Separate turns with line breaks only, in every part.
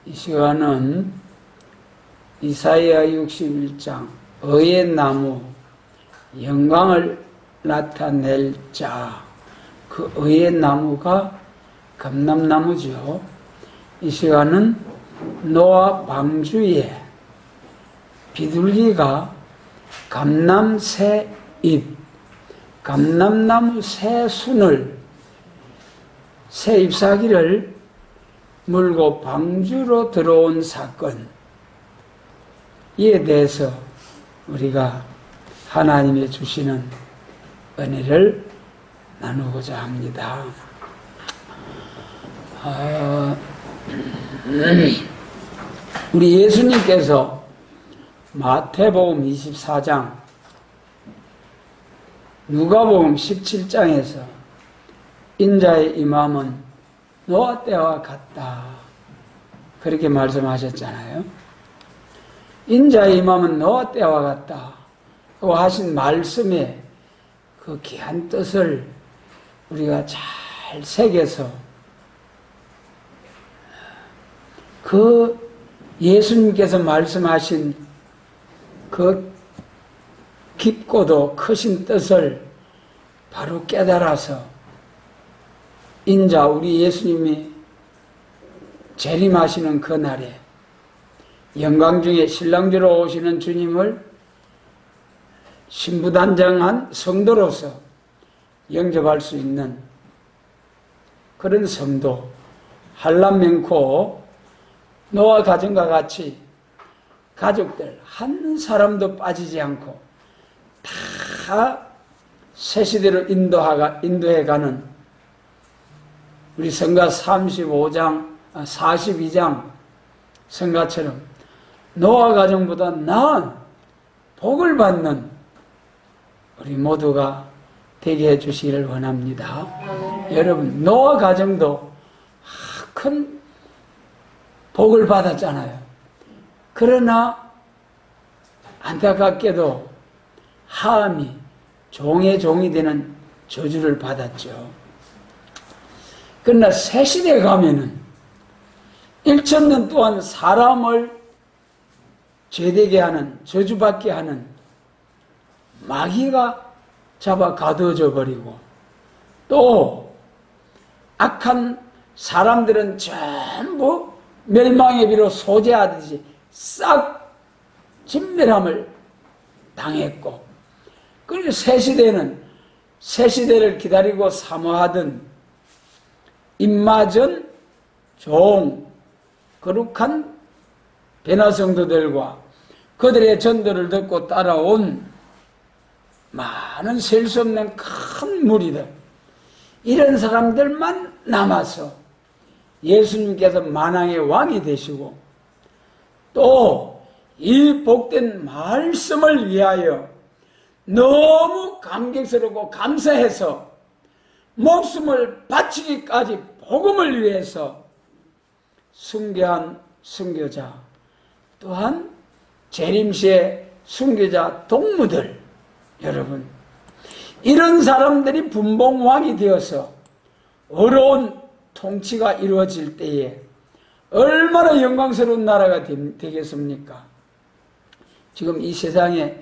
이 시간은 이사야 61장 의의 나무, 영광을 나타낼 자, 그 의의 나무가 감람나무죠. 이 시간은 노아 방주에 비둘기가 감람 새 잎, 감람나무 새 순을, 새 잎사귀를 물고 방주로 들어온 사건, 이에 대해서 우리가 하나님의 주시는 은혜를 나누고자 합니다. 우리 예수님께서 마태복음 24장, 누가복음 17장에서 인자의 임함은 노아 때와 같다, 그렇게 말씀하셨잖아요. 인자의 임함은 노아 때와 같다 고 하신 말씀에 그 귀한 뜻을 우리가 잘 새겨서 그 예수님께서 말씀하신 그 깊고도 크신 뜻을 바로 깨달아서 인자 우리 예수님이 재림하시는 그날에 영광 중에 신랑주로 오시는 주님을 신부단장한 성도로서 영접할 수 있는 그런 성도, 한람 명코 노아 가정과 같이 가족들 한 사람도 빠지지 않고 다 새 시대로 인도해가는 우리 성가 42장 성가처럼 노아 가정보다 나은 복을 받는 우리 모두가 되게 해주시기를 원합니다. 여러분, 노아 가정도 큰 복을 받았잖아요. 그러나 안타깝게도 함이 종의 종이 되는 저주를 받았죠. 그러나 새 시대에 가면은 1000년 동안 사람을 죄되게 하는, 저주받게 하는 마귀가 잡아 가두어져 버리고, 또 악한 사람들은 전부 멸망의 비로 소재하듯이 싹 진멸함을 당했고, 그리고 새 시대는 새 시대를 기다리고 사모하던 입맞은 종, 거룩한 베나 성도들과 그들의 전도를 듣고 따라온 많은 셀 수 없는 큰 무리들, 이런 사람들만 남아서 예수님께서 만왕의 왕이 되시고 또 이 복된 말씀을 위하여 너무 감격스럽고 감사해서 목숨을 바치기까지 복음을 위해서 순교한 순교자, 또한 재림시의 순교자 동무들, 여러분, 이런 사람들이 분봉왕이 되어서 어려운 통치가 이루어질 때에 얼마나 영광스러운 나라가 되겠습니까? 지금 이 세상에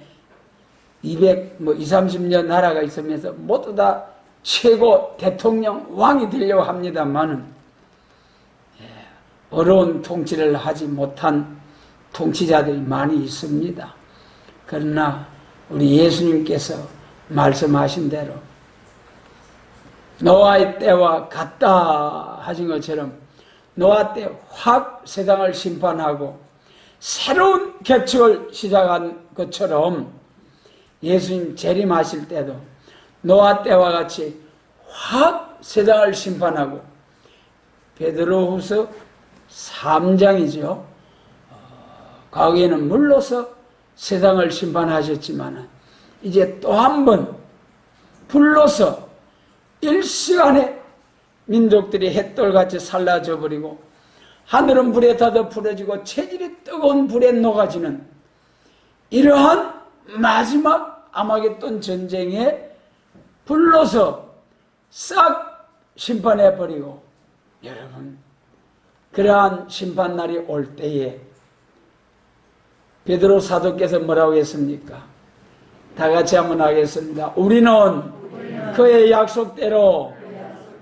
230년 나라가 있으면서 모두 다 최고 대통령 왕이 되려고 합니다만은 어려운 통치를 하지 못한 통치자들이 많이 있습니다. 그러나 우리 예수님께서 말씀하신 대로 노아의 때와 같다 하신 것처럼 노아 때 확 세상을 심판하고 새로운 개척을 시작한 것처럼 예수님 재림하실 때도 노아 때와 같이 확 세상을 심판하고, 베드로후서 3장이죠. 과거에는 물로서 세상을 심판하셨지만 이제 또 한 번 불로서 일시간에 민족들이 햇돌같이 살라져 버리고 하늘은 불에 타도 부러지고 체질이 뜨거운 불에 녹아지는 이러한 마지막 아마겟돈 전쟁에 불로서 싹 심판해버리고, 여러분, 그러한 심판날이 올 때에 베드로 사도께서 뭐라고 했습니까? 다 같이 한번 하겠습니다. 우리는 그의 약속대로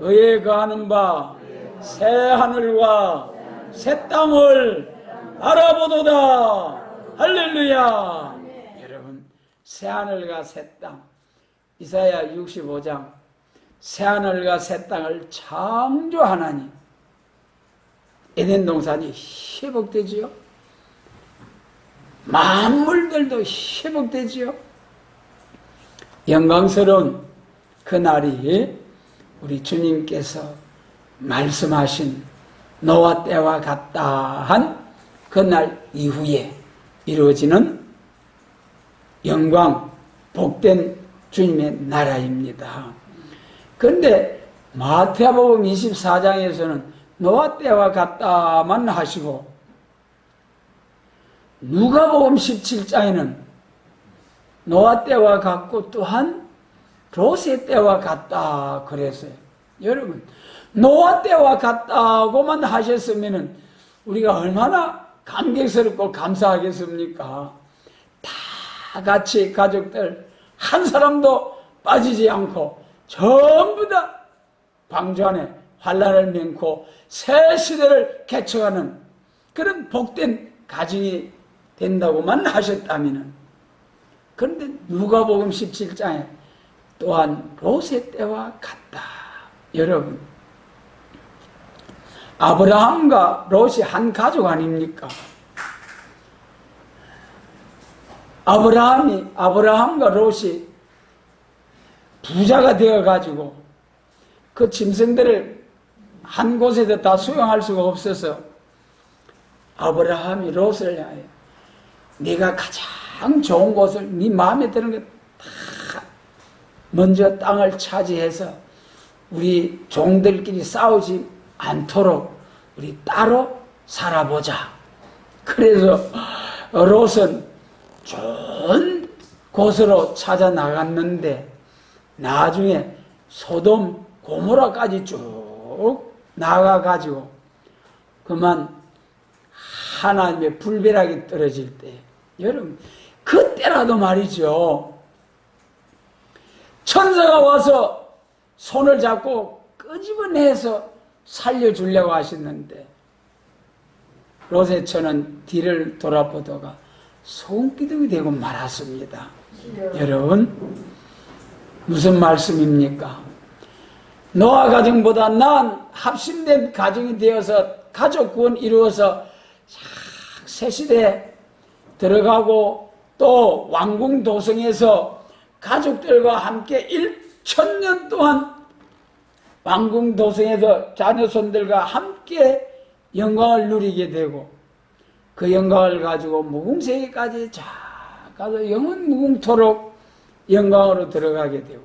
의에 거하는 바 새 하늘과 새 땅을 알아보도다. 할렐루야. 여러분, 새 하늘과 새 땅, 이사야 65장, 새 하늘과 새 땅을 창조하나니 에덴 동산이 회복되지요. 만물들도 회복되지요. 영광스러운 그날이 우리 주님께서 말씀하신 노아 때와 같다 한 그날 이후에 이루어지는 영광 복된 주님의 나라입니다. 그런데 마태복음 24장에서는 노아 때와 같다만 하시고 누가복음 17장에는 노아 때와 같고 또한 롯의 때와 같다 그랬어요. 여러분, 노아 때와 같다고만 하셨으면 우리가 얼마나 감격스럽고 감사하겠습니까? 다 같이 가족들 한 사람도 빠지지 않고 전부 다 방주 안에 환란을 면코 새 시대를 개척하는 그런 복된 가정이 된다고만 하셨다면, 그런데 누가복음 17장에 또한 롯의 때와 같다. 여러분, 아브라함과 롯이 한 가족 아닙니까? 아브라함과 롯이 부자가 되어가지고 그 짐승들을 한 곳에서 다 수용할 수가 없어서 아브라함이 롯을 향하여 네가 가장 좋은 곳을 네 마음에 드는 것 다 먼저 땅을 차지해서 우리 종들끼리 싸우지 않도록 우리 따로 살아보자. 그래서 롯은 좋은 곳으로 찾아 나갔는데 나중에 소돔 고모라까지 쭉 나가가지고 그만 하나님의 불벼락이 떨어질 때, 여러분 그때라도 말이죠, 천사가 와서 손을 잡고 끄집어내서 살려주려고 하셨는데 롯의 처는 뒤를 돌아보다가 손기둥이 되고 말았습니다. 여러분, 무슨 말씀입니까? 노아 가정보다 나은 합심된 가정이 되어서 가족 구원 이루어서 새 시대에 들어가고 또 왕궁 도성에서 가족들과 함께 1000년 동안 왕궁 도성에서 자녀손들과 함께 영광을 누리게 되고 그 영광을 가지고 무궁세계까지 쫙 가서 영원 무궁토록 영광으로 들어가게 되고요.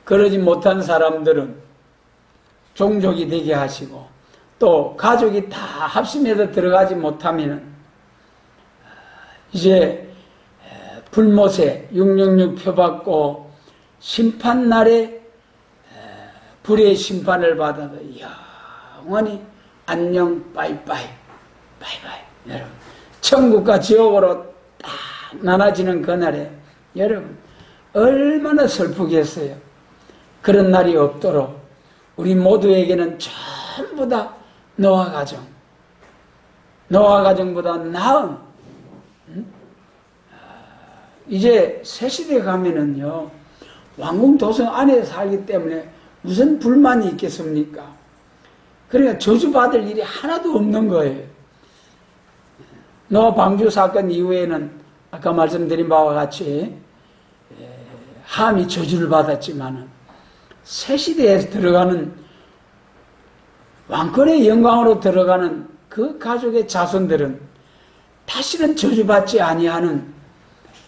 그러지 못한 사람들은 종족이 되게 하시고 또 가족이 다 합심해서 들어가지 못하면 이제 불못에 666 표받고 심판날에 불의 심판을 받아서 영원히 안녕 빠이빠이 바이바이. 여러분, 천국과 지옥으로 딱 나눠지는 그날에 여러분 얼마나 슬프겠어요. 그런 날이 없도록 우리 모두에게는 전부 다 노아 가정보다 나은, 이제 새 시대에 가면은요 왕궁 도성 안에 살기 때문에 무슨 불만이 있겠습니까? 그러니까 저주받을 일이 하나도 없는 거예요. 노아 방주 사건 이후에는 아까 말씀드린 바와 같이 함이 저주를 받았지만은 새 시대에 들어가는 왕권의 영광으로 들어가는 그 가족의 자손들은 다시는 저주받지 아니하는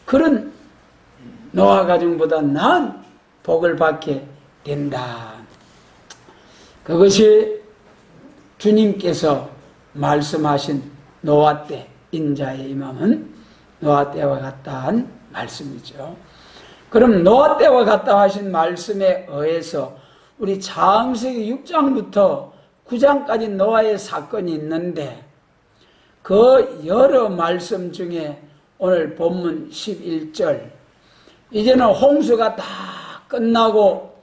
그런 노아 가정보다 나은 복을 받게 된다. 그것이 주님께서 말씀하신 노아 때 인자의 임함은 노아 때와 같다 한 말씀이죠. 그럼 노아 때와 같다 하신 말씀에 의해서 우리 창세기 6장부터 9장까지 노아의 사건이 있는데 그 여러 말씀 중에 오늘 본문 11절, 이제는 홍수가 다 끝나고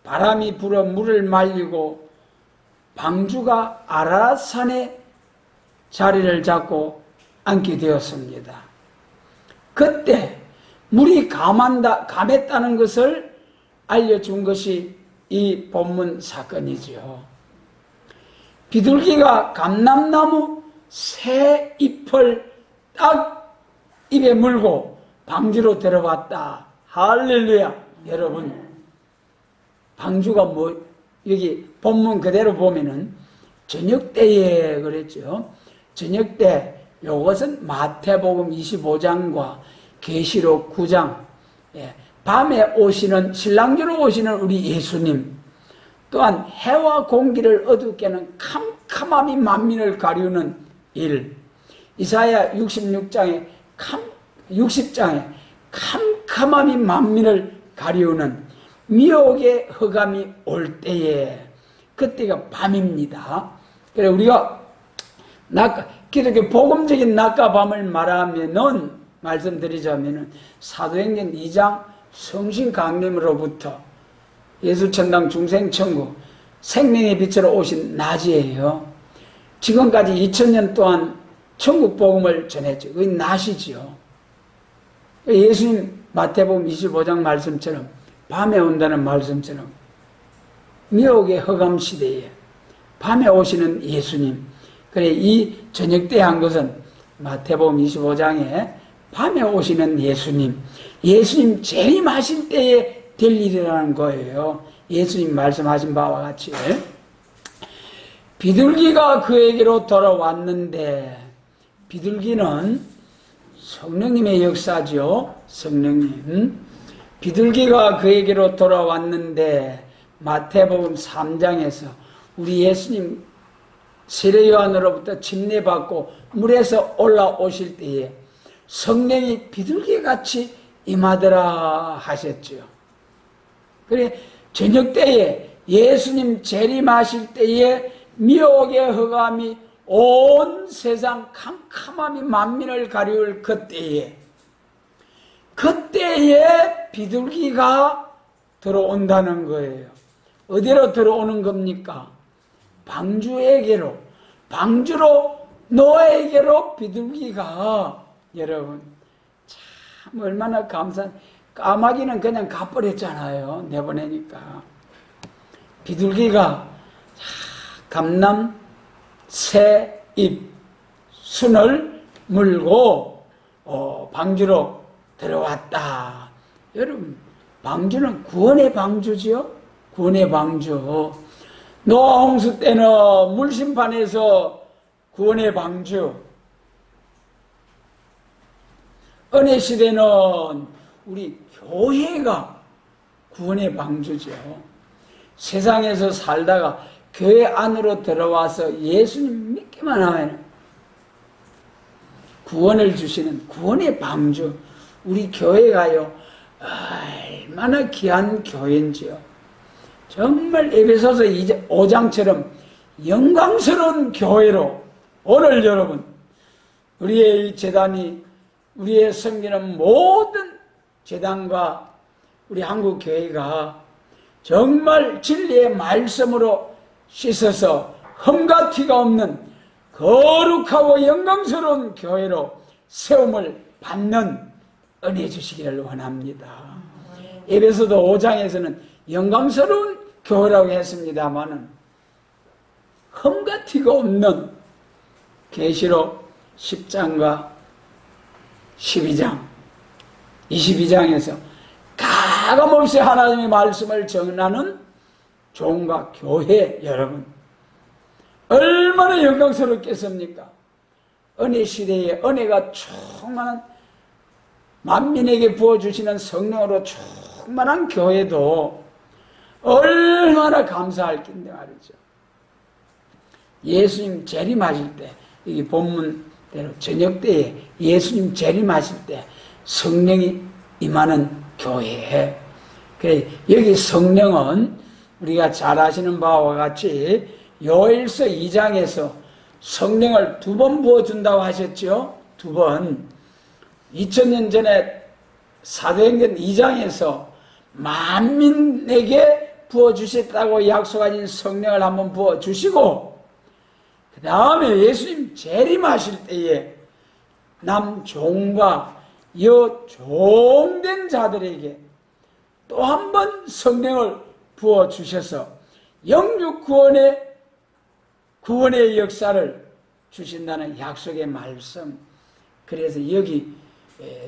바람이 불어 물을 말리고 방주가 아라산에 자리를 잡고 앉게 되었습니다. 그때 물이 감했다는 것을 알려준 것이 이 본문 사건이죠. 비둘기가 감람나무 새 잎을 딱 입에 물고 방주로 들어왔다. 할렐루야. 여러분, 방주가 여기 본문 그대로 보면은 저녁 때에 그랬죠. 저녁 때, 요것은 마태복음 25장과 계시록 9장, 밤에 오시는, 신랑주로 오시는 우리 예수님, 또한 해와 공기를 어둡게는 캄캄함이 만민을 가리우는 일, 이사야 60장에 캄캄함이 만민을 가리우는 미혹의 흑암이 올 때에, 그때가 밤입니다. 그래 우리가 기독교 복음적인 낮과 밤을 말씀드리자면은 사도행전 2장 성신 강림으로부터 예수 천당 중생 천국 생명의 빛으로 오신 낮이에요. 지금까지 2000년 동안 천국 복음을 전했죠. 그게 낮이죠. 예수님 마태복음 25장 말씀처럼 밤에 온다는 말씀처럼 미혹의 흑암 시대에 밤에 오시는 예수님. 그래 이 저녁 때 한 것은 마태복음 25장에 밤에 오시는 예수님 재림하실 때에 될 일이라는 거예요. 예수님 말씀하신 바와 같이 비둘기가 그에게로 돌아왔는데, 비둘기는 성령님의 역사죠. 성령님. 비둘기가 그에게로 돌아왔는데 마태복음 3장에서 우리 예수님 세례요한으로부터 침례받고 물에서 올라오실 때에 성령이 비둘기같이 임하더라 하셨죠. 그래 저녁 때에 예수님 재림하실 때에 미혹의 흑암이 온 세상 캄캄함이 만민을 가리울 그때에 비둘기가 들어온다는 거예요. 어디로 들어오는 겁니까? 방주로 노아에게로 비둘기가, 여러분 참 얼마나 까마귀는 그냥 가버렸잖아요. 내보내니까. 비둘기가 감람 새 잎 순을 물고 방주로 들어왔다. 여러분, 방주는 구원의 방주지요. 구원의 방주. 노아 홍수 때는 물심판에서 구원의 방주, 은혜 시대는 우리 교회가 구원의 방주죠. 세상에서 살다가 교회 안으로 들어와서 예수님 믿기만 하면 구원을 주시는 구원의 방주, 우리 교회가요 얼마나 귀한 교회인지요. 정말 에베소서 5장처럼 영광스러운 교회로 오늘 여러분 우리의 재단이, 우리의 섬기는 모든 재단과 우리 한국교회가 정말 진리의 말씀으로 씻어서 흠과 티가 없는 거룩하고 영광스러운 교회로 세움을 받는 은혜 주시기를 원합니다. 에베소서 5장에서는 영광스러운 교회라고 했습니다마는 흠과 티가 없는 계시록 10장과 12장, 22장에서 가감없이 하나님의 말씀을 전하는 종과 교회, 여러분 얼마나 영광스럽겠습니까? 은혜 시대에 은혜가 충만한, 만민에게 부어주시는 성령으로 충만한 교회도 얼마나 감사할 낀데 말이죠. 예수님 재림하실 때, 여기 본문대로 저녁 때에 예수님 재림하실 때 성령이 임하는 교회. 그래 여기 성령은 우리가 잘 아시는 바와 같이 요엘서 2장에서 성령을 2번 부어준다고 하셨죠. 2번. 2000년 전에 사도행전 2장에서 만민에게 부어주셨다고 약속하신 성령을 한번 부어주시고, 그 다음에 예수님 재림하실 때에 남종과 여종된 자들에게 또 한 번 성령을 부어주셔서 영육 구원의 역사를 주신다는 약속의 말씀. 그래서 여기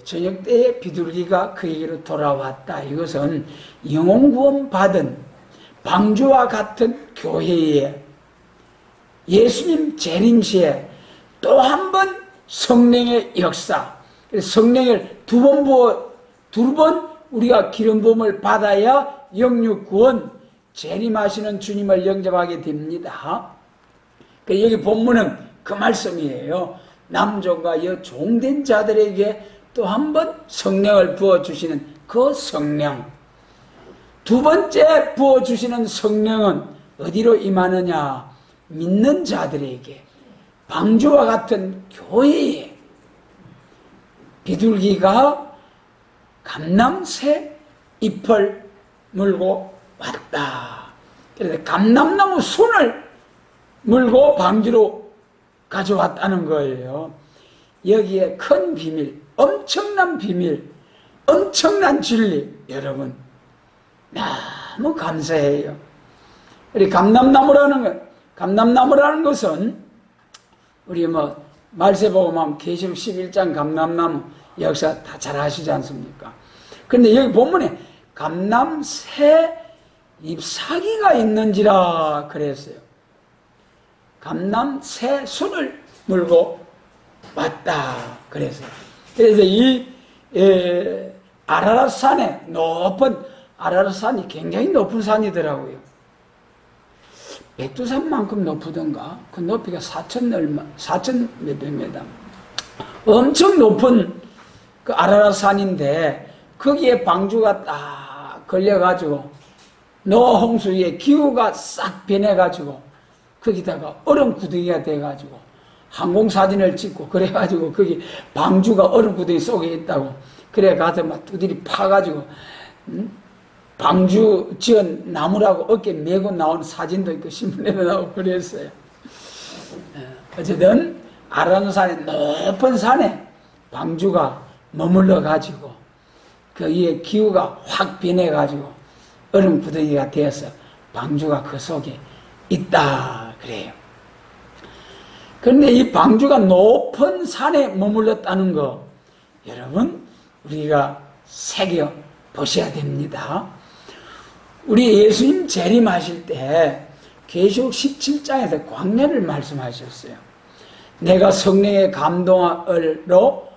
저녁 때에 비둘기가 그에게로 돌아왔다. 이것은 영혼구원 받은 방주와 같은 교회에 예수님 재림시에 또 한 번 성령의 역사, 성령을 2번 우리가 기름 부음을 받아야 영육구원 재림하시는 주님을 영접하게 됩니다. 여기 본문은 그 말씀이에요. 남종과 여종된 자들에게 또 한 번 성령을 부어주시는 그 성령. 2번째 부어주시는 성령은 어디로 임하느냐? 믿는 자들에게, 방주와 같은 교회에. 비둘기가 감람새 잎을 물고 왔다. 그래서 감람나무 순을 물고 방주로 가져왔다는 거예요. 여기에 큰 비밀, 엄청난 비밀, 엄청난 진리, 여러분 너무 감사해요. 우리 감람나무라는 것은 우리 말세복음 계시록 11장 감람나무 역사 다 잘 아시지 않습니까? 그런데 여기 본문에 감람새 잎사귀가 있는지라 그랬어요. 감람새 순을 물고 왔다 그랬어요. 그래서 이 아라랏산에 높은, 아라랏산이 굉장히 높은 산이더라고요. 백두산만큼 높으던가. 그 높이가 4천 몇백 미터. 엄청 높은 그 아라랏산인데 거기에 방주가 딱 걸려가지고 노홍수 위에 기후가 싹 변해가지고 거기다가 얼음 구덩이가 돼가지고 항공사진을 찍고 그래가지고 거기 방주가 얼음 구덩이 속에 있다고 그래 가서 막 두드리 파가지고 방주 지은 나무라고 어깨 메고 나오는 사진도 있고 신문에도 나오고 그랬어요. 어쨌든 아라노산의 높은 산에 방주가 머물러 가지고 그 위에 기후가 확 변해 가지고 얼음 구덩이가 되어서 방주가 그 속에 있다 그래요. 그런데 이 방주가 높은 산에 머물렀다는 거 여러분 우리가 새겨 보셔야 됩니다. 우리 예수님 재림하실 때 계시록 17장에서 광야를 말씀하셨어요. 내가 성령의 감동을로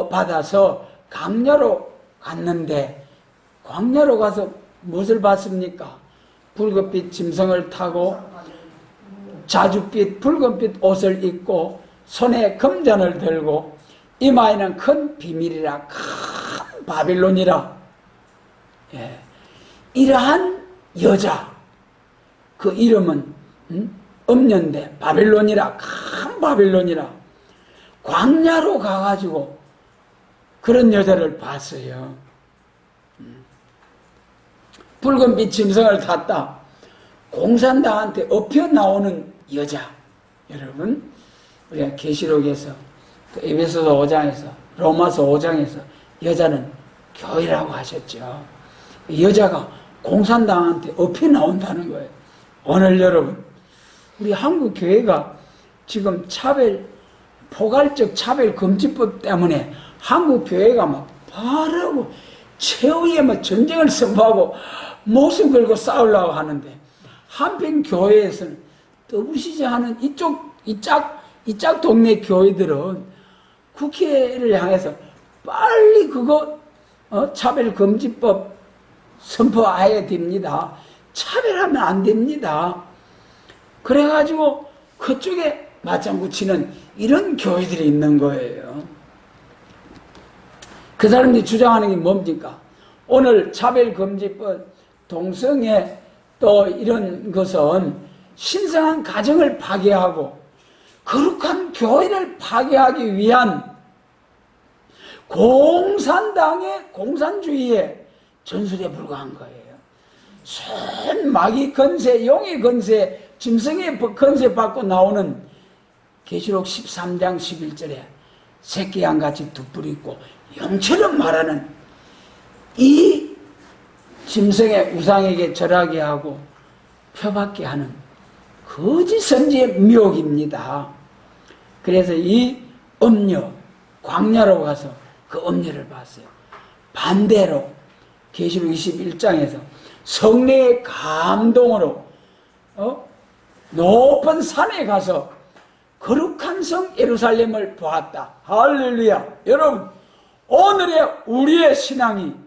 받아서 광야로 갔는데 광야로 가서 무엇을 봤습니까? 붉은빛 짐승을 타고 자줏빛 붉은빛 옷을 입고 손에 금잔을 들고 이마에는 큰 비밀이라 큰 바빌론이라 이러한 여자 그 이름은 없는데 바빌론이라 큰 바빌론이라 광야로 가가지고 그런 여자를 봤어요. 붉은빛 짐승을 탔다. 공산당한테 엎혀 나오는 여자. 여러분 우리가 계시록에서 에베소서 5장에서 로마서 5장에서 여자는 교회라고 하셨죠. 여자가 공산당한테 엎혀 나온다는 거예요. 오늘 여러분 우리 한국 교회가 지금 포괄적 차별금지법 때문에 한국 교회가 막 바르고 최후에 전쟁을 선포하고 목숨 걸고 싸우려고 하는데 한편 교회에서는 떠부시지 않은 이짝 동네 교회들은 국회를 향해서 빨리 그거 차별금지법 선포해야 됩니다. 차별하면 안 됩니다. 그래가지고 그쪽에 맞장구 치는 이런 교회들이 있는 거예요. 그 사람들이 주장하는 게 뭡니까? 오늘 차별금지법 동성애 또 이런 것은 신성한 가정을 파괴하고 거룩한 교회를 파괴하기 위한 공산당의 공산주의의 전술에 불과한 거예요. 손 마귀 건세, 용의 건세, 짐승의 건세 받고 나오는 계시록 13장 11절에 새끼 양같이 두 뿔이 있고 용처럼 말하는 이 짐승의 우상에게 절하게 하고 표받게 하는 거짓 선지의 미혹입니다. 그래서 이 음녀, 광야로 가서 그 음녀를 봤어요. 반대로 계시록 21장에서 성령의 감동으로 높은 산에 가서 거룩한 성 예루살렘을 보았다. 할렐루야. 여러분, 오늘의 우리의 신앙이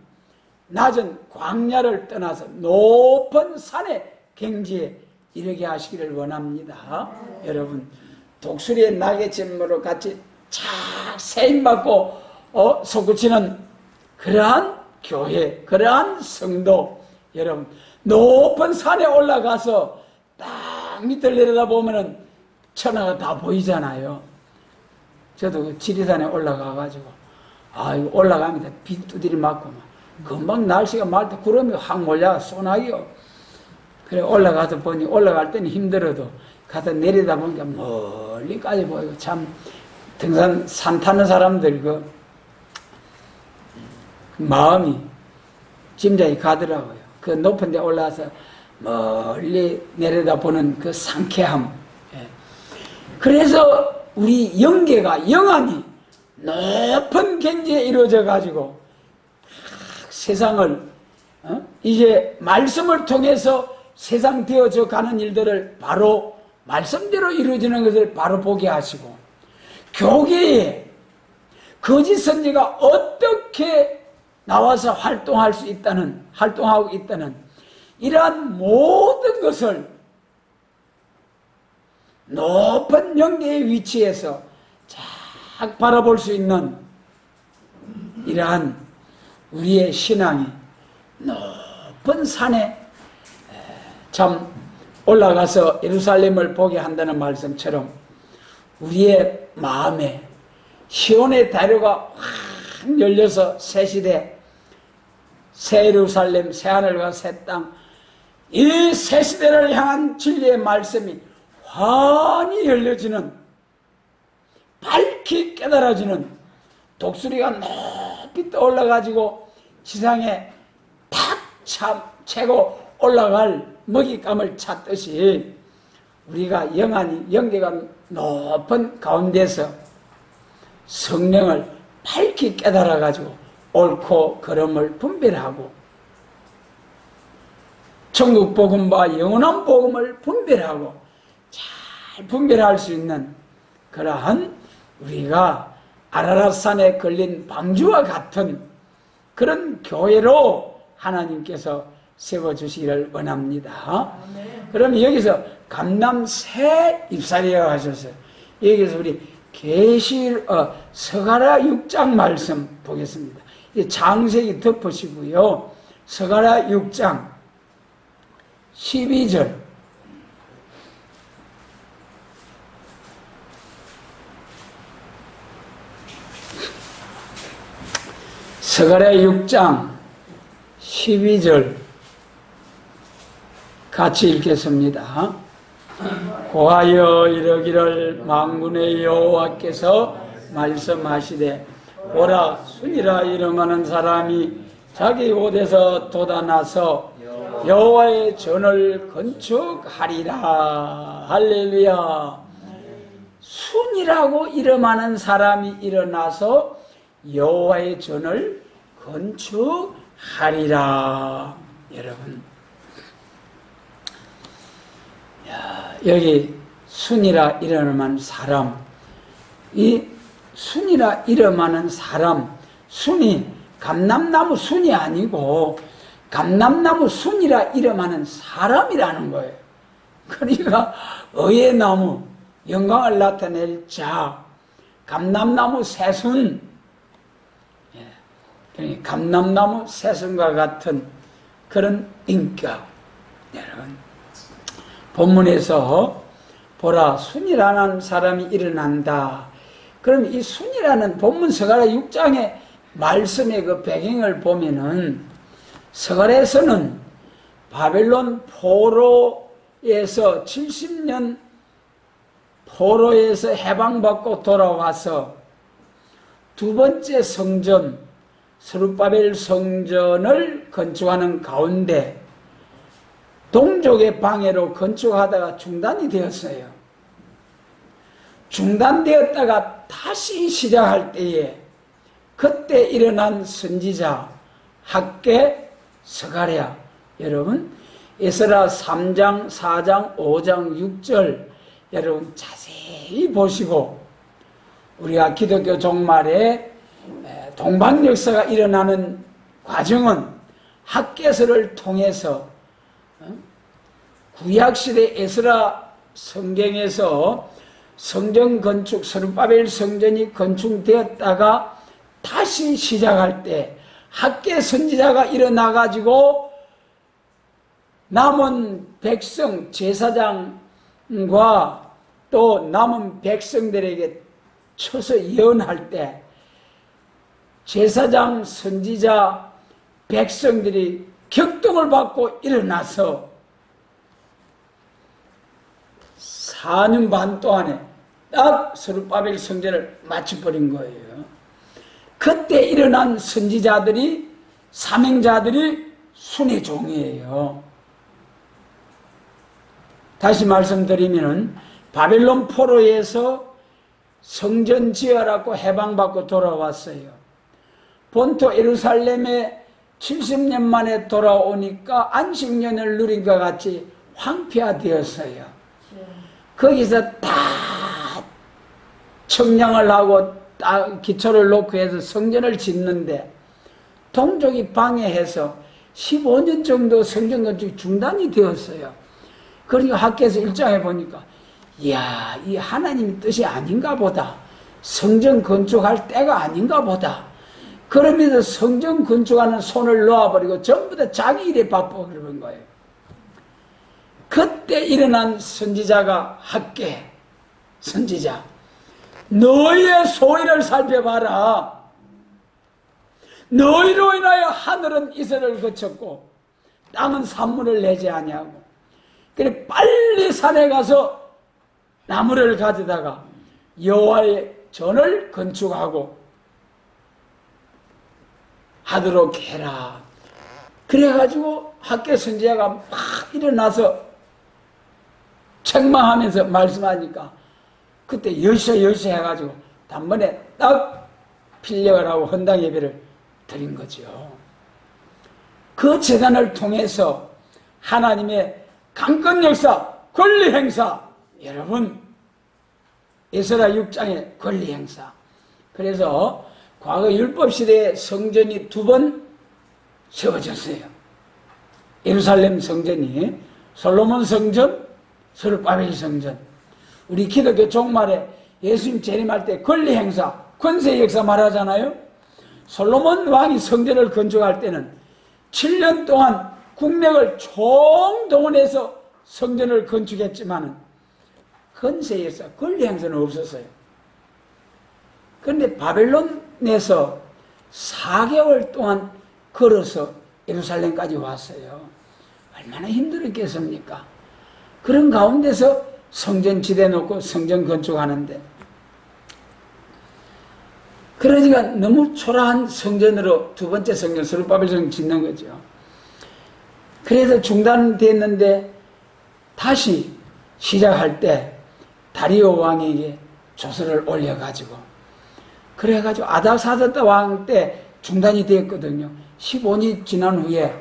낮은 광야를 떠나서 높은 산의 경지에 이르게 하시기를 원합니다. 여러분, 독수리의 날개짓으로 같이 착 세임받고 솟구치는 그러한 교회, 그러한 성도, 여러분, 높은 산에 올라가서 딱 밑을 내려다보면은 천하가 다 보이잖아요. 저도 그 지리산에 올라가가지고, 이거 올라가면 비 두드리 맞고, 금방 날씨가 맑을 때 구름이 확 몰려 쏘나기요. 그래, 올라가서 보니, 올라갈 때는 힘들어도, 가서 내리다 보니까 멀리까지 보이고, 참, 등산, 산 타는 사람들 마음이 짐작이 가더라고요. 그 높은 데 올라와서 멀리 내려다보는 그 상쾌함. 그래서 우리 영계가 영안이 높은 경지에 이루어져 가지고 세상을 이제 말씀을 통해서 세상 되어져 가는 일들을 바로 말씀대로 이루어지는 것을 바로 보게 하시고, 교계에 거짓 선지가 어떻게 나와서 활동하고 있다는 이러한 모든 것을 높은 영계의 위치에서 쫙 바라볼 수 있는 이러한 우리의 신앙이 높은 산에 참 올라가서 예루살렘을 보게 한다는 말씀처럼 우리의 마음에 시온의 다리가 확 열려서 새 시대, 새 예루살렘, 새 하늘과 새 땅, 이 새 시대를 향한 진리의 말씀이 환히 열려지는, 밝히 깨달아지는, 독수리가 높이 떠올라가지고 지상에 탁 채고 올라갈 먹잇감을 찾듯이 우리가 영안이, 영계가 높은 가운데서 성령을 밝히 깨달아가지고 옳고 그름을 분별하고 천국 복음과 영원한 복음을 분별하고 잘 분별할 수 있는 그러한 우리가 아라랏산에 걸린 방주와 같은 그런 교회로 하나님께서 세워주시기를 원합니다. 그럼 여기서 감남 새 잎사리라고 하셨어요. 여기서 우리 서가랴 6장 말씀 보겠습니다. 장세기 덮으시고요. 서가랴 6장 12절. 서가랴 6장 12절 같이 읽겠습니다. 고하여 이르기를 만군의 여호와께서 말씀하시되 보라, 순이라 이름하는 사람이 자기 옷에서 돋아나서 여호와의 전을 건축하리라. 할렐루야. 순이라고 이름하는 사람이 일어나서 여호와의 전을 건축하리라. 여러분, 여기 순이라 이름하는 사람, 이 순이라 이름하는 사람, 순이 감람나무 순이 아니고 감람나무 순이라 이름하는 사람이라는 거예요. 그러니까 의의 나무, 영광을 나타낼 자, 감람나무 새순, 감람나무 새순과 같은 그런 인격, 여러분, 본문에서 보라 순이라는 사람이 일어난다. 그럼 이 순이라는 본문 스가랴 6장의 말씀의 그 배경을 보면은 스가랴에서는 바벨론 포로에서 70년 포로에서 해방받고 돌아와서 두 번째 성전 스룹바벨 성전을 건축하는 가운데 동족의 방해로 건축하다가 중단이 되었어요. 중단되었다가 다시 시작할 때에 그때 일어난 선지자 학개 스가랴, 여러분 에스라 3장, 4장, 5장, 6절 여러분 자세히 보시고 우리가 기독교 종말에 동방 역사가 일어나는 과정은 학개서를 통해서 구약시대 에스라 성경에서 성전 건축, 스룹바벨 성전이 건축되었다가 다시 시작할 때 학개 선지자가 일어나가지고 남은 백성, 제사장과 또 남은 백성들에게 쳐서 예언할 때 제사장, 선지자, 백성들이 격동을 받고 일어나서 4년 반 동안에 딱 스룹바벨 성전을 마쳐버린 거예요. 그때 일어난 선지자들이, 사명자들이 순의 종이에요. 다시 말씀드리면 바벨론 포로에서 성전 지어라고 해방받고 돌아왔어요. 본토 예루살렘에 70년 만에 돌아오니까 안식년을 누린 것 같이 황폐화되었어요. 거기서 다 청량을 하고 기초를 놓고 해서 성전을 짓는데 동족이 방해해서 15년 정도 성전 건축이 중단이 되었어요. 그리고 학교에서 1장에 보니까 이야, 이 하나님 뜻이 아닌가 보다. 성전 건축할 때가 아닌가 보다. 그러면서 성전 건축하는 손을 놓아버리고 전부 다 자기 일에 바빠 그러는 거예요. 그때 일어난 선지자가 학개 선지자, 너희의 소위를 살펴봐라. 너희로 인하여 하늘은 이슬을 거쳤고 땅은 산물을 내지 아니하고, 그래 빨리 산에 가서 나무를 가져다가 여호와의 전을 건축하고 하도록 해라. 그래가지고 학개 선지자가 막 일어나서 책망하면서 말씀하니까 그때 열시 해가지고 단번에 딱 필력을 하고 헌당 예배를 드린 거죠. 그 재단을 통해서 하나님의 강권 역사, 권리 행사, 여러분 에스라 6장의 권리 행사. 그래서 과거 율법 시대에 성전이 2번 세워졌어요. 예루살렘 성전이, 솔로몬 성전, 스룹바벨 성전. 우리 기독교 종말에 예수님 재림할 때 권리 행사, 권세 역사 말하잖아요. 솔로몬 왕이 성전을 건축할 때는 7년 동안 국력을 총동원해서 성전을 건축했지만 권세 역사, 권리 행사는 없었어요. 그런데 바벨론에서 4개월 동안 걸어서 예루살렘까지 왔어요. 얼마나 힘들었겠습니까? 그런 가운데서 성전 지대 놓고 성전 건축하는데, 그러니까 너무 초라한 성전으로 2번째 성전, 스룹바벨 성전 짓는 거죠. 그래서 중단됐는데 다시 시작할 때 다리오 왕에게 조서를 올려가지고, 그래가지고 아닥사스다 왕 때 중단이 됐거든요. 15년 지난 후에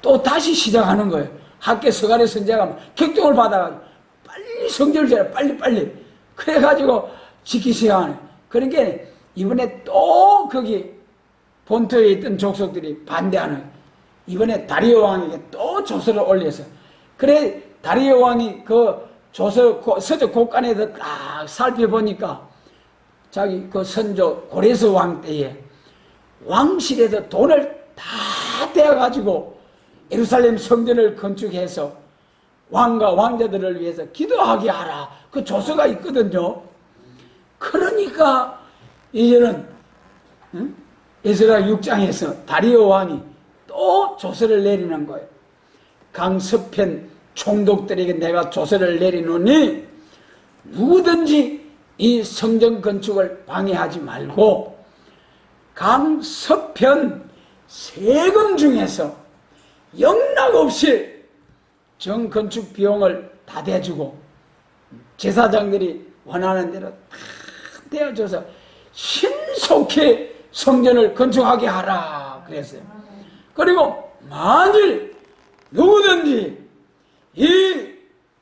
또 다시 시작하는 거예요. 학개 스가랴 선지자가 격동을 받아가지고 빨리 성전을 지어라, 빨리. 그래가지고 짓기 시작하네. 그러니까 이번에 또 거기 본토에 있던 족속들이 반대하는 거예요. 이번에 다리오 왕에게 또 조서를 올려서, 그래 다리오 왕이 그 조서 서적 곡간에서 딱 살펴보니까 자기 그 선조 고레스 왕 때에 왕실에서 돈을 다 떼어가지고 예루살렘 성전을 건축해서 왕과 왕자들을 위해서 기도하게 하라. 그 조서가 있거든요. 그러니까 이제는 에스라 6장에서 다리오 왕이 또 조서를 내리는 거예요. 강서편 총독들에게 내가 조서를 내리노니 누구든지 이 성전 건축을 방해하지 말고 강서편 세금 중에서 영락없이 정건축 비용을 다 대주고 제사장들이 원하는 대로 다 대어줘서 신속히 성전을 건축하게 하라 그랬어요. 그리고 만일 누구든지 이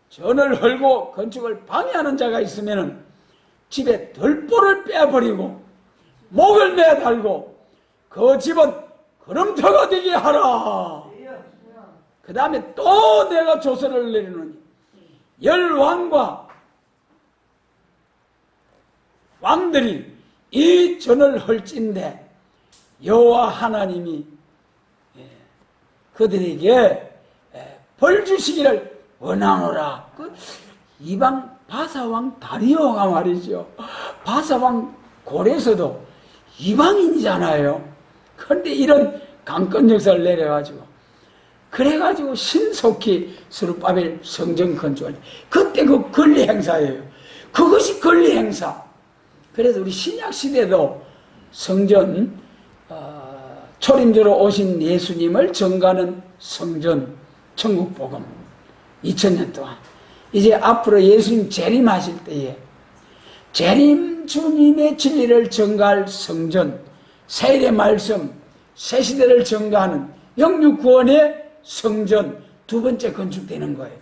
전을 헐고 건축을 방해하는 자가 있으면 집에 덜보를 빼버리고 목을 매달고 그 집은 거름터가 되게 하라. 그 다음에 또 내가 조서를 내리노니 열왕과 왕들이 이 전을 헐진데 여호와 하나님이 그들에게 벌 주시기를 원하노라. 그 이방 바사왕 다리오가 말이죠. 바사왕 고레에서도 이방인이잖아요. 그런데 이런 강권 역사를 내려가지고 그래가지고 신속히 스룹바벨 성전 건축을 그때 그 권리 행사예요. 그것이 권리 행사. 그래서 우리 신약 시대도 성전 초림주로 오신 예수님을 증거하는 성전 천국 복음 2000년 동안 이제 앞으로 예수님 재림하실 때에 재림 주님의 진리를 증거할 성전 세일의 말씀 새 시대를 증거하는 영육 구원의 성전 두 번째 건축되는 거예요.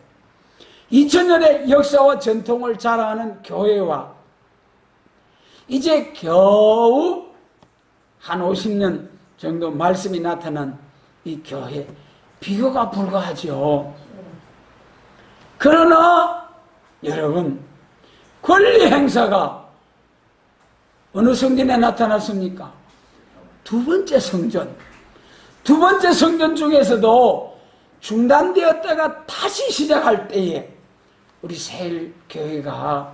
2000년의 역사와 전통을 자랑하는 교회와 이제 겨우 한 50년 정도 말씀이 나타난 이 교회 비교가 불가하죠. 그러나 여러분 권리 행사가 어느 성전에 나타났습니까? 두 번째 성전. 두 번째 성전 중에서도 중단되었다가 다시 시작할 때에 우리 세일교회가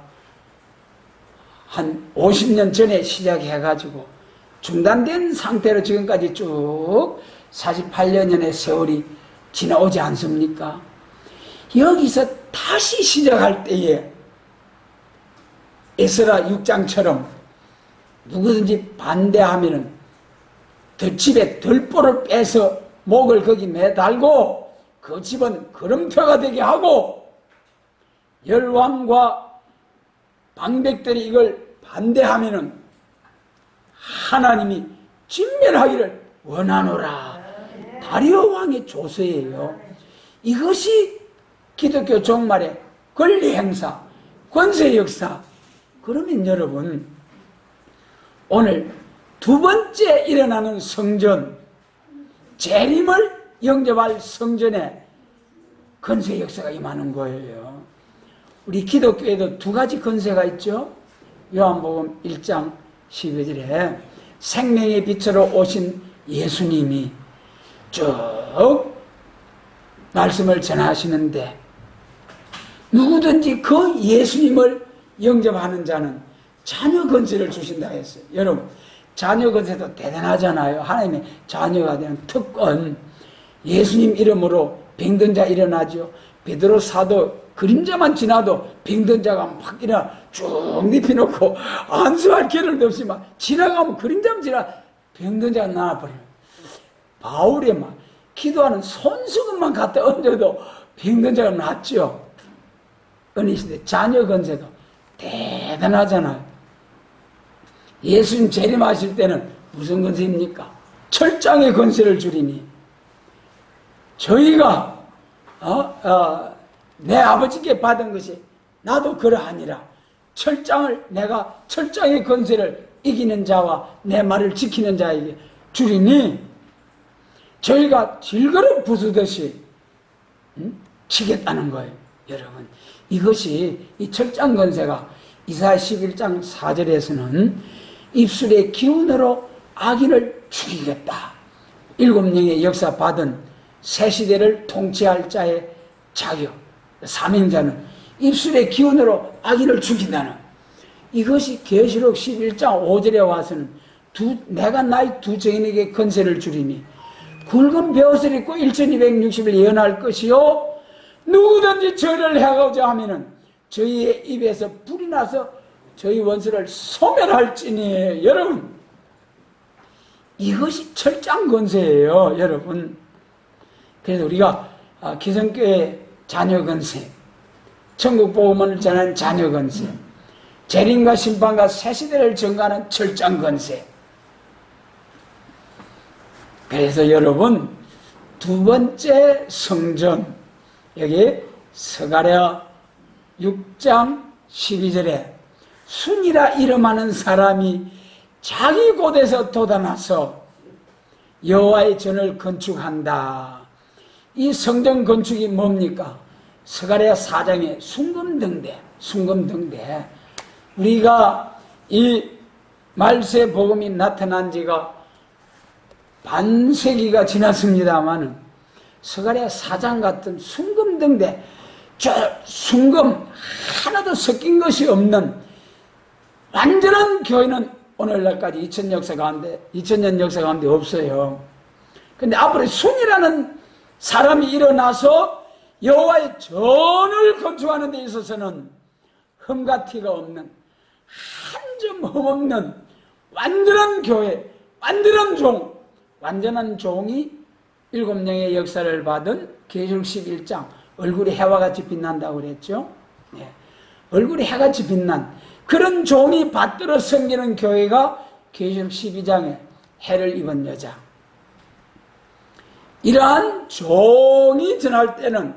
한 50년 전에 시작해가지고 중단된 상태로 지금까지 쭉 48년의 세월이 지나오지 않습니까? 여기서 다시 시작할 때에 에스라 6장처럼 누구든지 반대하면은 집에 덜보를 빼서 목을 거기 매달고 그 집은 거름터가 되게 하고 열왕과 방백들이 이걸 반대하면은 하나님이 진멸하기를 원하노라. 다리오 왕의 조서예요. 이것이 기독교 종말의 권리 행사, 권세 역사. 그러면 여러분 오늘 두 번째 일어나는 성전, 재림을 영접할 성전에 권세 역사가 임하는 거예요. 우리 기독교에도 두 가지 권세가 있죠. 요한복음 1장 12절에 생명의 빛으로 오신 예수님이 쭉 말씀을 전하시는데 누구든지 그 예수님을 영접하는 자는 자녀 권세를 주신다 했어요. 여러분 자녀 권세도 대단하잖아요. 하나님의 자녀가 되는 특권. 예수님 이름으로 병든 자 일어나죠. 베드로 사도 그림자만 지나도 병든 자가 막 일어나 쭉 눕혀놓고 안수할 겨를도 없이 막 지나가면 그림자만 지나 병든 자가 나와버려요. 바울이 막 기도하는 손수건만 갖다 얹어도 병든 자가 낫죠. 어느 시대 자녀 권세도 대단하잖아요. 예수님 재림하실 때는 무슨 권세입니까? 철장의 권세를 주리니 저희가 내 아버지께 받은 것이 나도 그러하니라. 내가 철장의 권세를 이기는 자와 내 말을 지키는 자에게 주리니 저희가 질그릇 부수듯이 치겠다는 거예요. 여러분 이것이 이 철장 권세가 이사야 11장 4절에서는 입술의 기운으로 악인을 죽이겠다. 7명의 역사 받은 새 시대를 통치할 자의 자격, 사명자는 입술의 기운으로 악인을 죽인다는, 이것이 계시록 11장 5절에 와서는 내가 나의 두 증인에게 권세를 주리니 굵은 벼옷을 입고 1260일 예언할 것이요 누구든지 저를 해가고자 하면은 저희의 입에서 불이 나서 저희 원수를 소멸할지니. 여러분, 이것이 철장 권세예요, 여러분. 그래서 우리가 기성교회 자녀 권세, 천국 복음을 전하는 자녀 권세, 재림과 심판과 새 시대를 증거하는 철장 권세. 그래서 여러분, 두 번째 성전, 여기 스가랴 6장 12절에 순이라 이름하는 사람이 자기 곳에서 돋아나서 여호와의 전을 건축한다. 이 성전 건축이 뭡니까? 스가랴 4장의 순금등대. 우리가 이 말세 복음이 나타난 지가 반세기가 지났습니다마는 스가랴 4장 같은 순금등대, 저 순금 하나도 섞인 것이 없는 완전한 교회는 오늘날까지 2000년 역사 가운데 없어요. 근데 앞으로 순이라는 사람이 일어나서 여호와의 전을 건축하는 데 있어서는 흠과 티가 없는, 한 점 흠없는 완전한 교회, 완전한 종이 7명의 역사를 받은 계시록 11장, 얼굴이 해와 같이 빛난다고 그랬죠. 네. 얼굴이 해같이 빛난 그런 종이 받들어 섬기는 교회가 계시록 12장에 해를 입은 여자. 이러한 종이 전할 때는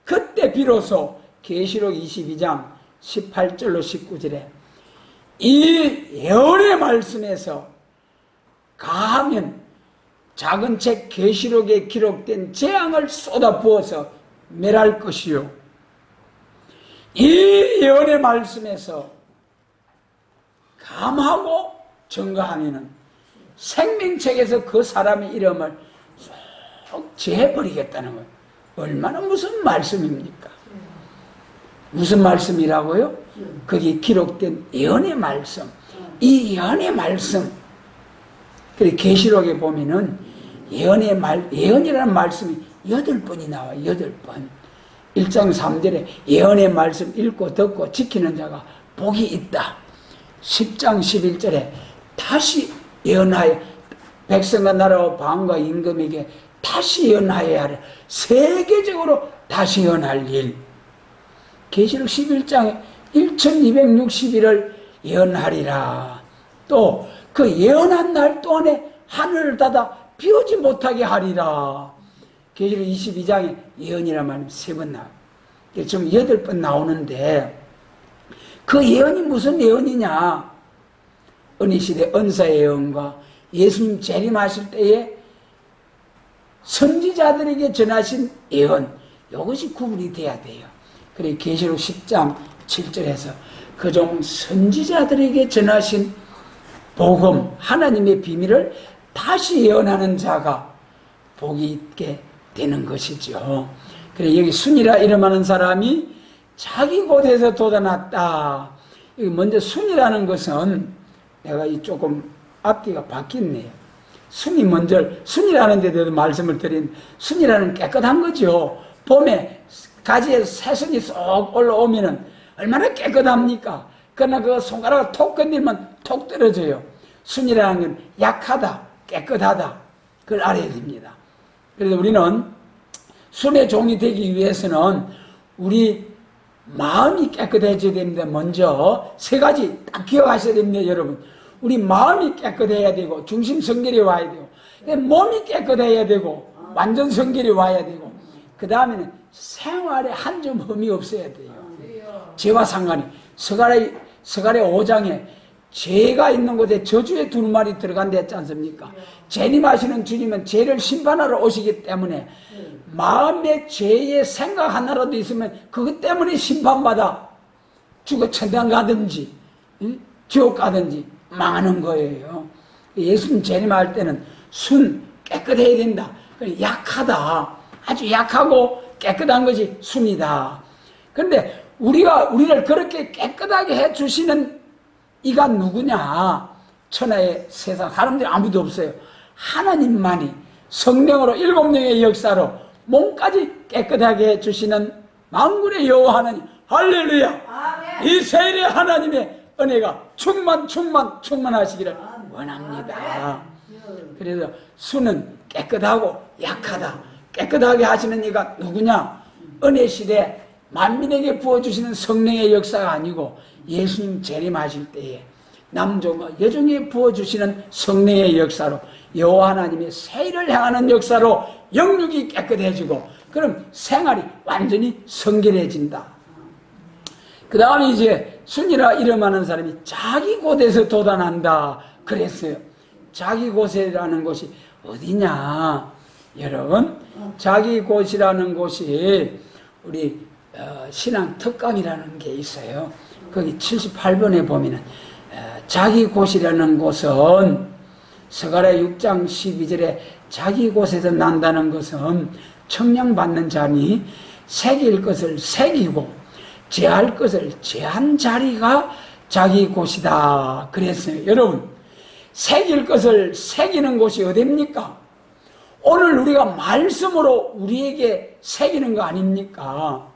그때 비로소 계시록 22장 18절로 19절에 이 예언의 말씀에서 가하면 작은 책 계시록에 기록된 재앙을 쏟아부어서 멸할 것이요, 이 예언의 말씀에서 감하고 증거하면은 생명책에서 그 사람의 이름을 쏙 제해버리겠다는 거예요. 얼마나 무슨 말씀입니까? 무슨 말씀이라고요? 거기 기록된 예언의 말씀. 이 예언의 말씀. 그리고 계시록에 보면은 예언이라는 말씀이 8번이 나와요. 8번. 1장 3절에 예언의 말씀 읽고 듣고 지키는 자가 복이 있다. 10장 11절에 다시 예언하여 백성과 나라와 방과 임금에게 다시 예언하여야 하라. 세계적으로 다시 예언할 일. 계시록 11장에 1260일을 예언하리라. 또 그 예언한 날 동안에 하늘을 닫아 비 오지 못하게 하리라. 계시록 22장에 예언이란 말은 3번 나와요. 지금 8번 나오는데 그 예언이 무슨 예언이냐? 은희시대 은사의 예언과 예수님 재림하실 때에 선지자들에게 전하신 예언, 이것이 구분이 돼야 돼요. 그래 계시록 10장 7절에서 그종 선지자들에게 전하신 복음, 하나님의 비밀을 다시 예언하는 자가 복이 있게 되는 것이죠. 그래 여기 순이라 이름하는 사람이 자기 곳에서 돋아났다. 여기 먼저 순이라는 것은 내가 조금 앞뒤가 바뀌었네요. 순이라는 데도 말씀을 드린, 순이라는 깨끗한 거죠. 봄에 가지에 새순이 쏙 올라오면은 얼마나 깨끗합니까? 그러나 그 손가락을 톡 건들면 톡 떨어져요. 순이라는 건 약하다, 깨끗하다. 그걸 알아야 됩니다. 그래서 우리는 순의 종이 되기 위해서는 우리 마음이 깨끗해져야 됩니다. 먼저 3가지 딱 기억하셔야 됩니다, 여러분. 우리 마음이 깨끗해야 되고 중심 성결이 와야 되고 몸이 깨끗해야 되고 완전 성결이 와야 되고 그 다음에는 생활에 한 점 흠이 없어야 돼요. 죄와 상관이 스가랴 5장에 죄가 있는 곳에 저주의 두루마리 들어간다 했지 않습니까? 재림하시는 주님은 죄를 심판하러 오시기 때문에 마음에 죄의 생각 하나라도 있으면 그것 때문에 심판받아 죽어 천당 가든지 지옥 가든지 망하는 거예요. 예수님 재림할 때는 깨끗해야 된다. 약하다. 아주 약하고 깨끗한 것이 순이다. 그런데 우리를 그렇게 깨끗하게 해주시는 이가 누구냐? 천하의 세상 사람들이 아무도 없어요. 하나님만이 성령으로 7명의 역사로 몸까지 깨끗하게 해주시는 만군의 여호와 하나님, 할렐루야. 아멘. 이 세일의 하나님의 은혜가 충만하시기를 원합니다. 그래서 수는 깨끗하고 약하다. 깨끗하게 하시는 이가 누구냐? 은혜 시대 만민에게 부어주시는 성령의 역사가 아니고 예수님 재림하실 때에 남종과 여종에 부어주시는 성령의 역사로 여호와 하나님의 세일을 향하는 역사로 영육이 깨끗해지고 그럼 생활이 완전히 성결해진다. 그 다음에 이제 순이라 이름하는 사람이 자기 곳에서 도단한다 그랬어요. 자기 곳이라는 곳이 어디냐? 여러분, 자기 곳이라는 곳이 우리 신앙 특강이라는 게 있어요. 거기 78번에 보면은 자기 곳이라는 곳은 스가랴 6장 12절에 자기 곳에서 난다는 것은 청량받는 자니 새길 것을 새기고 제할 것을 제한 자리가 자기 곳이다 그랬어요. 여러분, 새길 것을 새기는 곳이 어디입니까? 오늘 우리가 말씀으로 우리에게 새기는 거 아닙니까?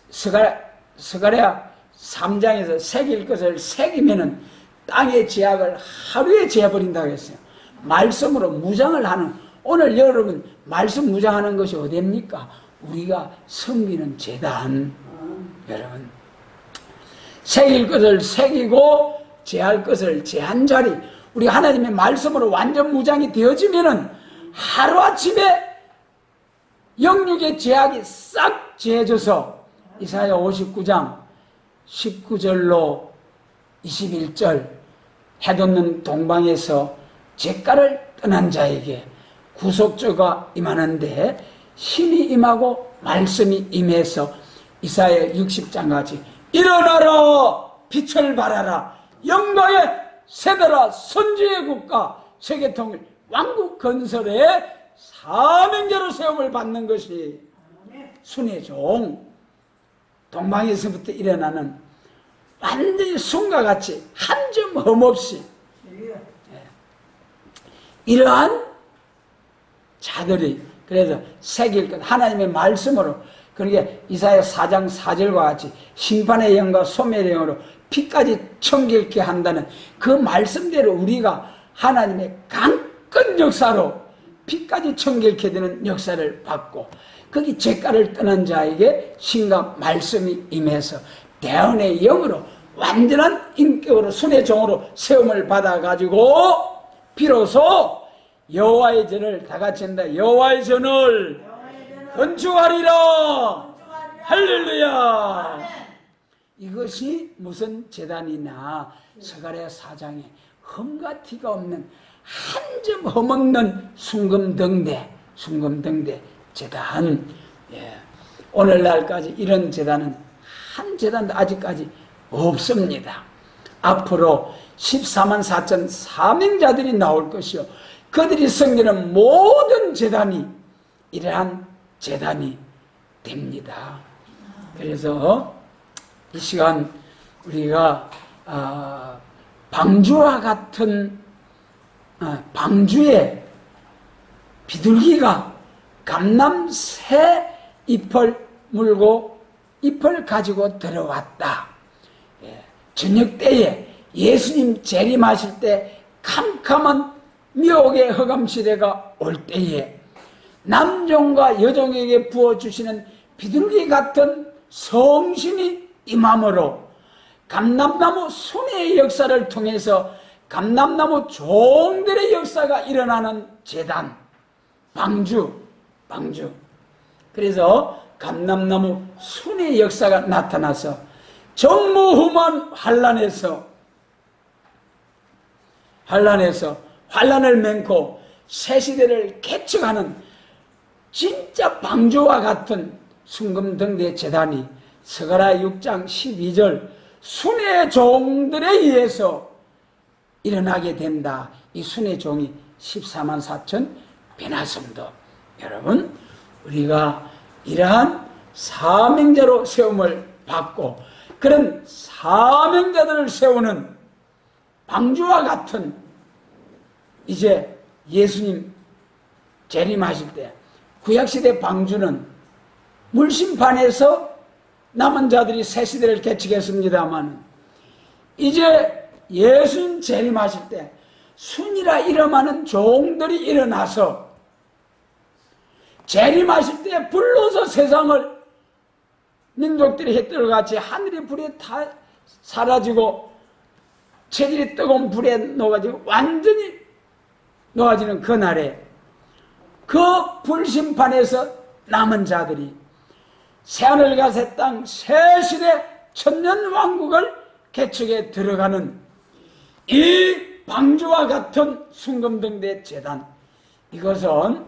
스가랴 3장에서 새길 것을 새기면은 땅의 죄악을 하루에 재버린다고 했어요. 말씀으로 무장을 하는, 오늘 여러분 말씀 무장하는 것이 어디입니까? 우리가 섬기는 제단. 여러분, 새길 것을 새기고 제할 것을 제한 자리, 우리 하나님의 말씀으로 완전 무장이 되어지면은 하루아침에 영육의 제약이 싹 제해져서 이사야 59장 19절로 21절 해돋는 동방에서 잿가를 떠난 자에게 구속주가 임하는데 신이 임하고 말씀이 임해서 이사야 60장 같이 일어나라 빛을 발하라 영광의 세대라 선지의 국가 세계통일 왕국 건설에 사명자로 세움을 받는 것이 순의 종 동방에서부터 일어나는 완전히 순과 같이 한 점 흠없이 이러한 자들이 그래서 새길 것 하나님의 말씀으로 그러니까 이사야 4장 4절과 같이 심판의 영과 소멸의 영으로 피까지 청결케 한다는 그 말씀대로 우리가 하나님의 강건 역사로 피까지 청결케 되는 역사를 받고 거기 죄가를 떠난 자에게 신과 말씀이 임해서 대언의 영으로 완전한 인격으로 순의 종으로 세움을 받아가지고 비로소 여호와의 전을 다 같이 한다. 여호와의 전을 건축하리라. 할렐루야. 이것이 무슨 제단이냐? 스가랴 4장에 흠과 티가 없는 한 점 흠없는 순금등대 제단. 예. 오늘날까지 이런 제단은 한 제단도 아직까지 없습니다. 앞으로 14만 4천 사명자들이 나올 것이요 그들이 섬기는 모든 제단이 이러한 제단이 됩니다. 그래서 이 시간 우리가 방주와 같은 방주에 비둘기가 감람새 잎을 물고 잎을 가지고 들어왔다. 저녁 때에 예수님 재림하실 때 캄캄한 미혹의 흑암시대가 올 때에 남종과 여종에게 부어주시는 비둘기 같은 성신이 임함으로 감람나무 순회의 역사를 통해서 감람나무 종들의 역사가 일어나는 제단 방주 그래서 감람나무 순회의 역사가 나타나서 전무후무한 환란을 맹고 새 시대를 개척하는 진짜 방주와 같은 순금등대 제단이 스가랴 6장 12절 순의 종들에 의해서 일어나게 된다. 이 순의 종이 14만 4천 베나성도. 여러분, 우리가 이러한 사명자로 세움을 받고 그런 사명자들을 세우는 방주와 같은 이제 예수님 재림하실 때 구약시대 방주는 물심판에서 남은 자들이 새 시대를 개척했습니다만 이제 예수님 재림하실 때 순이라 이름하는 종들이 일어나서 재림하실 때 불로서 세상을 민족들이 햇들같이 하늘의 불에 다 사라지고 체질이 뜨거운 불에 녹아지고 완전히 녹아지는 그날에 그 불심판에서 남은 자들이 새하늘과 새 땅 새 시대 천년왕국을 개척에 들어가는 이 방주와 같은 순금등대 제단, 이것은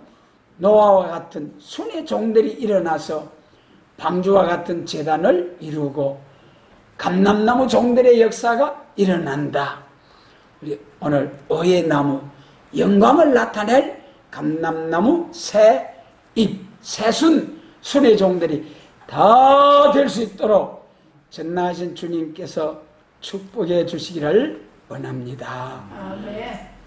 노아와 같은 순의 종들이 일어나서 방주와 같은 제단을 이루고 감람나무 종들의 역사가 일어난다. 우리 오늘 의의 나무, 영광을 나타낼 감람나무 새 잎, 새순, 순의 종들이 다 될 수 있도록 전능하신 주님께서 축복해 주시기를 원합니다.
아멘.